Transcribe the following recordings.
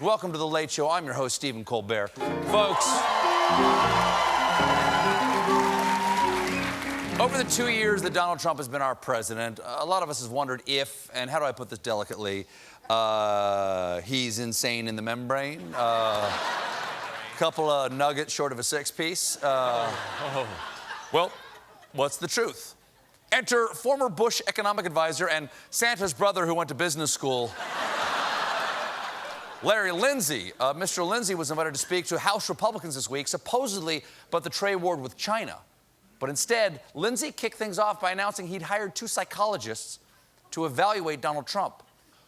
Welcome to The Late Show. I'm your host, Stephen Colbert. Folks, over the 2 years that Donald Trump has been our president, a lot of us has wondered if, and how do I put this delicately, he's insane in the membrane. Couple of nuggets short of a six-piece. Well, what's the truth? Enter former Bush economic advisor and Santa's brother who went to business school, Larry Lindsey. Mr. Lindsey was invited to speak to House Republicans this week, supposedly about the trade war with China. But instead, Lindsey kicked things off by announcing he'd hired 2 psychologists to evaluate Donald Trump,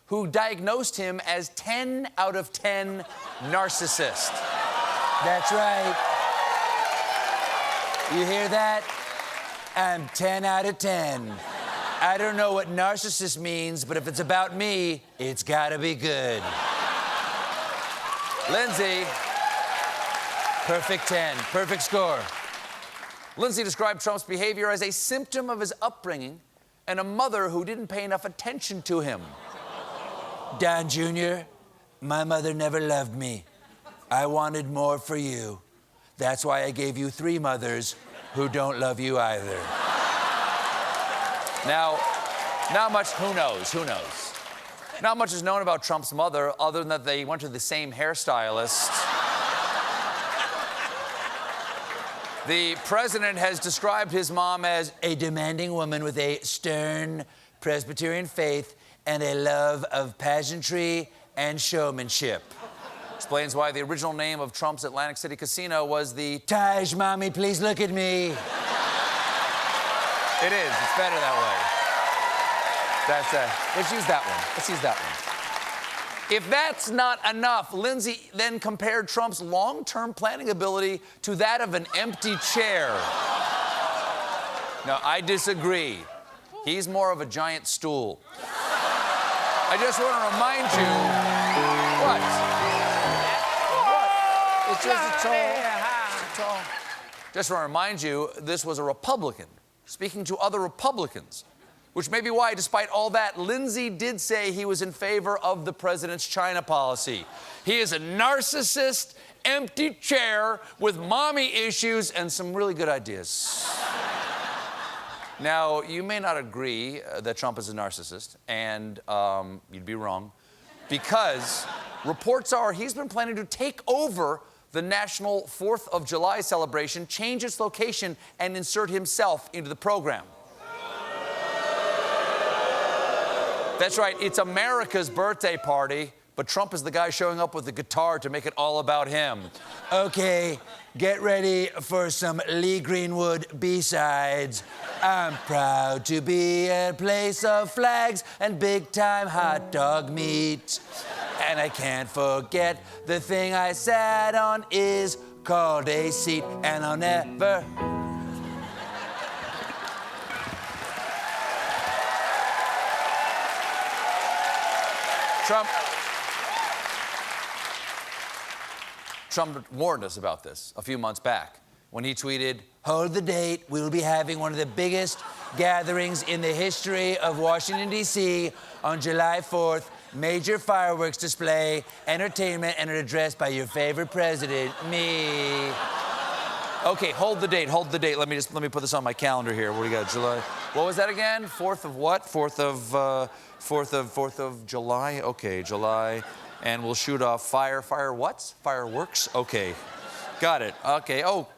who diagnosed him as 10 out of 10 narcissist. That's right. You hear that? I'm 10 out of 10. I don't know what narcissist means, but if it's about me, it's gotta be good. Lindsey, Perfect 10, perfect score. Lindsey described Trump's behavior as a symptom of his upbringing and a mother who didn't pay enough attention to him. Don Jr., my mother never loved me. I wanted more for you. That's why I gave you 3 mothers who don't love you either. Now, not much, who knows? Not much is known about Trump's mother other than that they went to the same hairstylist. The president has described his mom as a demanding woman with a stern Presbyterian faith and a love of pageantry and showmanship. Explains why the original name of Trump's Atlantic City casino was the Taj, mommy, please look at me. It is. It's better that way. Let's use that one. If that's not enough, Lindsey then compared Trump's long-term planning ability to that of an empty chair. No, I disagree. He's more of a giant stool. I just want to remind you... What? It's just a tall. Just want to remind you, this was a Republican speaking to other Republicans, which may be why, despite all that, Lindsey did say he was in favor of the president's China policy. He is a narcissist, empty chair with mommy issues and some really good ideas. Now, you may not agree that Trump is a narcissist, and you'd be wrong, because reports are he's been planning to take over the national 4th of July celebration, change its location, and insert himself into the program. That's right, it's America's birthday party, but Trump is the guy showing up with the guitar to make it all about him. Okay, get ready for some Lee Greenwood B-sides. I'm proud to be a place of flags and big-time hot dog meat. And I can't forget the thing I sat on is called a seat, and I'll never... Trump warned us about this a few months back when he tweeted, "Hold the date. We will be having one of the biggest gatherings in the history of Washington, D.C. on July 4th. Major fireworks display, entertainment, and an address by your favorite president, me." Okay, hold the date. Let me put this on my calendar here. What do you got, July? What was that again? 4th of what? 4th of July? Okay, July. And we'll shoot off fireworks? Okay, got it. Okay, oh,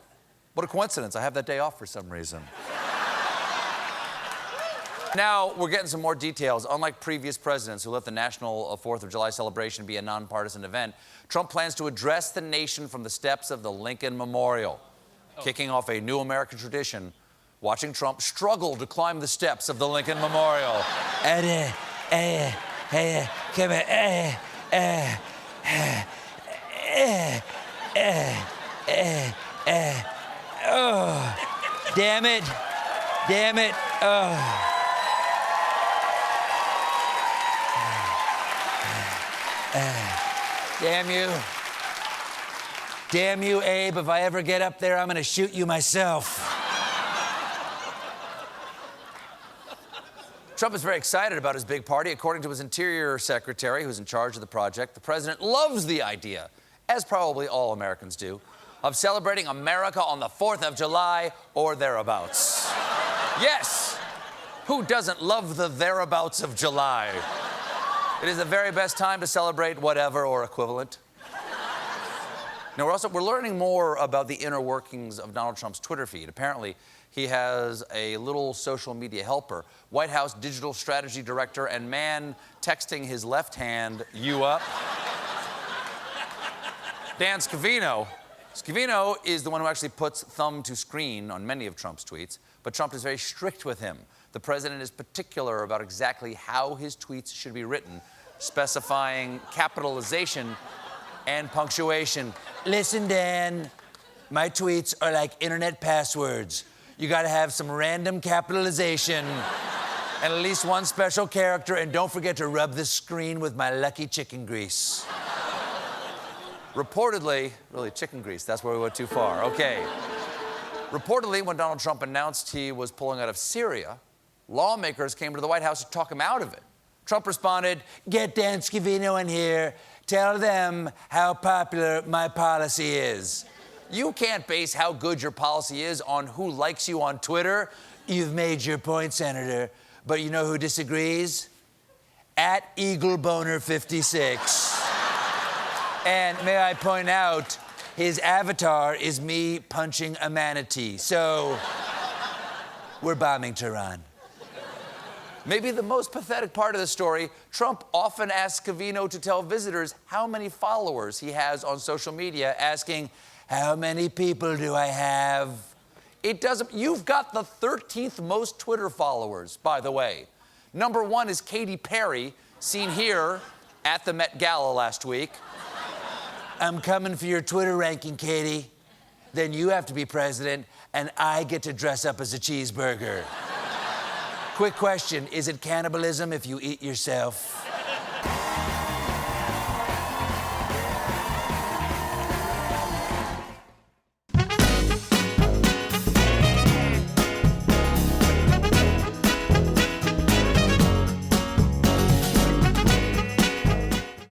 what a coincidence. I have that day off for some reason. Now, we're getting some more details. Unlike previous presidents who let the national 4th of July celebration be a nonpartisan event, Trump plans to address the nation from the steps of the Lincoln Memorial, kicking off a new American tradition, watching Trump struggle to climb the steps of the Lincoln Memorial. Come here. Oh, damn it. Oh. Damn you, Abe. If I ever get up there, I'm gonna shoot you myself. Trump is very excited about his big party. According to his Interior Secretary, who's in charge of the project, the president loves the idea, as probably all Americans do, of celebrating America on the 4th of July or thereabouts. Yes! Who doesn't love the thereabouts of July? It is the very best time to celebrate whatever or equivalent. Now, we're learning more about the inner workings of Donald Trump's Twitter feed. Apparently, he has a little social media helper, White House digital strategy director, and man texting his left hand, you up. Dance Covino. Covino is the one who actually puts thumb to screen on many of Trump's tweets, but Trump is very strict with him. The president is particular about exactly how his tweets should be written, specifying capitalization and punctuation. Listen, Dan, my tweets are like internet passwords. You gotta have some random capitalization and at least one special character, and don't forget to rub the screen with my lucky chicken grease. Reportedly, really, chicken grease, that's where we went too far. Okay. Reportedly, when Donald Trump announced he was pulling out of Syria, lawmakers came to the White House to talk him out of it. Trump responded, "Get Dance Covino in here. Tell them how popular my policy is." You can't base how good your policy is on who likes you on Twitter. You've made your point, Senator. But you know who disagrees? @EagleBoner56. And may I point out, his avatar is me punching a manatee. So, we're bombing Tehran. Maybe the most pathetic part of the story, Trump often asks Covino to tell visitors how many followers he has on social media, asking, "How many people do I have?" It doesn't. You've got the 13th most Twitter followers, by the way. Number 1 is Katy Perry, seen here at the Met Gala last week. "I'm coming for your Twitter ranking, Katie. Then you have to be president, and I get to dress up as a cheeseburger." Quick question, is it cannibalism if you eat yourself?